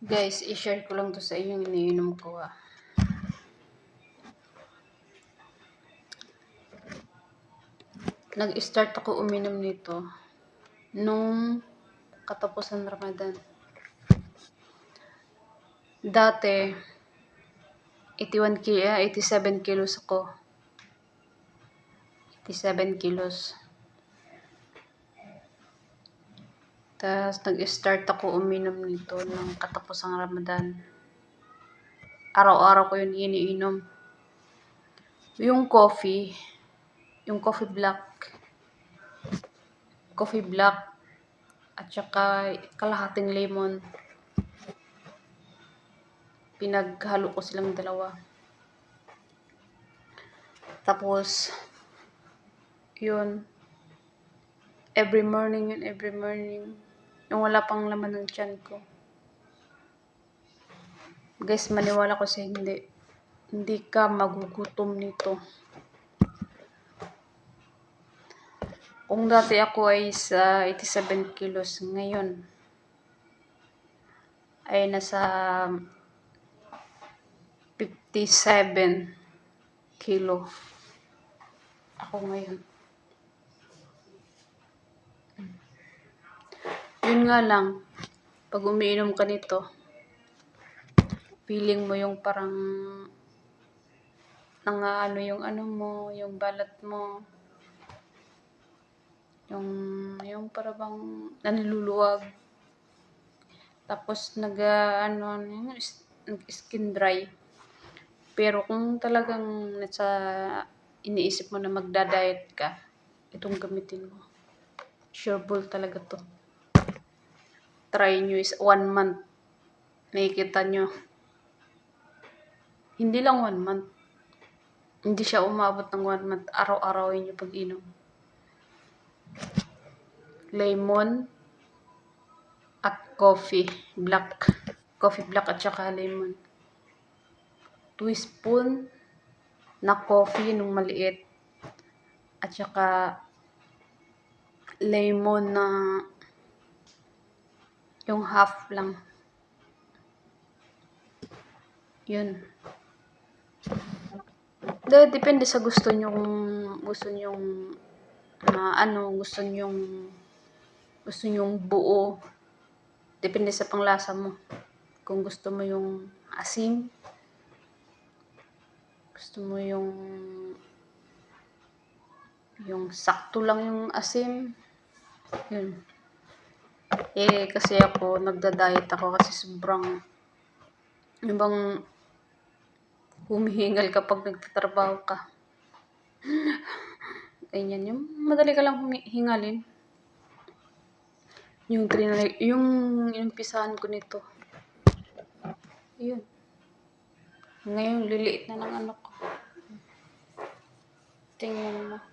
Guys, i-share ko lang to sa inyo yung iniinom ko Nag-start ako uminom nito nung katapusan Ramadan. Dati, 87 kilos ako. 87 kilos. Tapos, nag-start ako uminom nito nung katapusang Ramadan. Araw-araw ko yun iniinom. Yung coffee black, at saka kalahating lemon. Pinaghalo ko silang dalawa. Tapos, yun, every morning. Yung wala pang laman ng tiyan ko. Guys, maniwala ko sa hindi ka magugutom nito. Kung dati ako ay sa 87 kilos, ngayon ay nasa 57 kilo ako ngayon. Yun nga lang, pag umiinom ka nito, feeling mo yung parang nangaano yung yung balat mo. Yung para bang naniluluwag. Tapos nag-skin dry. Pero kung talagang iniisip mo na magda-diet ka, itong gamitin mo. Sureball talaga to. Try nyo is 1 month. Nakikita nyo. Hindi lang 1 month. Hindi siya umabot ng 1 month. Araw-arawin nyo pag-inom. Lemon at coffee black at saka lemon. 2 spoon na coffee nung maliit at saka lemon na yung half lang. Yun. Depende sa gusto nyong buo. Depende sa panglasa mo. Kung gusto mo yung asim, gusto mo yung sakto lang yung asim, yun. Kasi ako, nagda-diet ako kasi sobrang, yung bang humihingal kapag nagtatrabaho ka. Ganyan, yung madali ka lang hingalin. Yung inumpisahan ko nito. Yun. Ngayon, liliit na ng anak ko. Tingnan mo.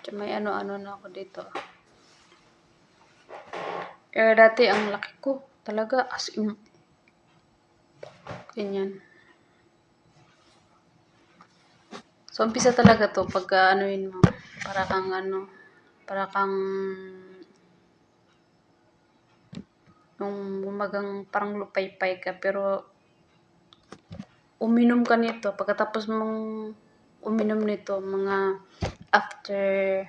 May ano-ano na ako dito. Dati ang laki ko. Talaga, as in. Ganyan. So, umpisa talaga to pagka mo. Para kang yung gumagang parang lupay-pay ka, pero uminom ka nito. Pagkatapos mong uminom nito, mga after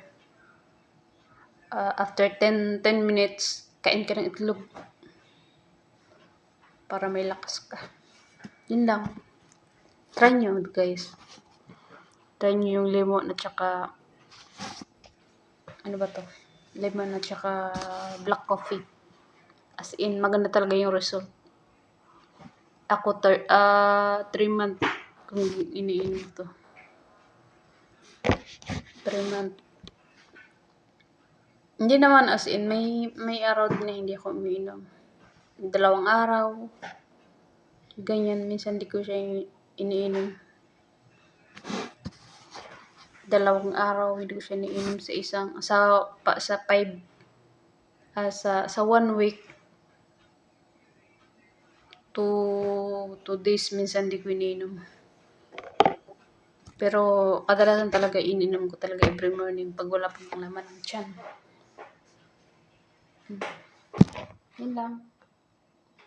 10 minutes, kain ka ng itlog para may lakas ka. Yun lang. Try nyo, guys. Try nyo yung lemon at saka lemon at saka black coffee. As in, maganda talaga yung result. Ako 3 months kung iniinom to. 3 months. Hindi naman as in, may araw din na hindi ako umiinom. 2 araw. Ganyan, minsan di ko siya iniinom. 2 araw, hindi ko siya iniinom sa 1 week. 2 days minsan di ko iniinom. Pero kadalasan talaga iniinom ko talaga every morning pag wala pang laman ng tiyan. Yun lang.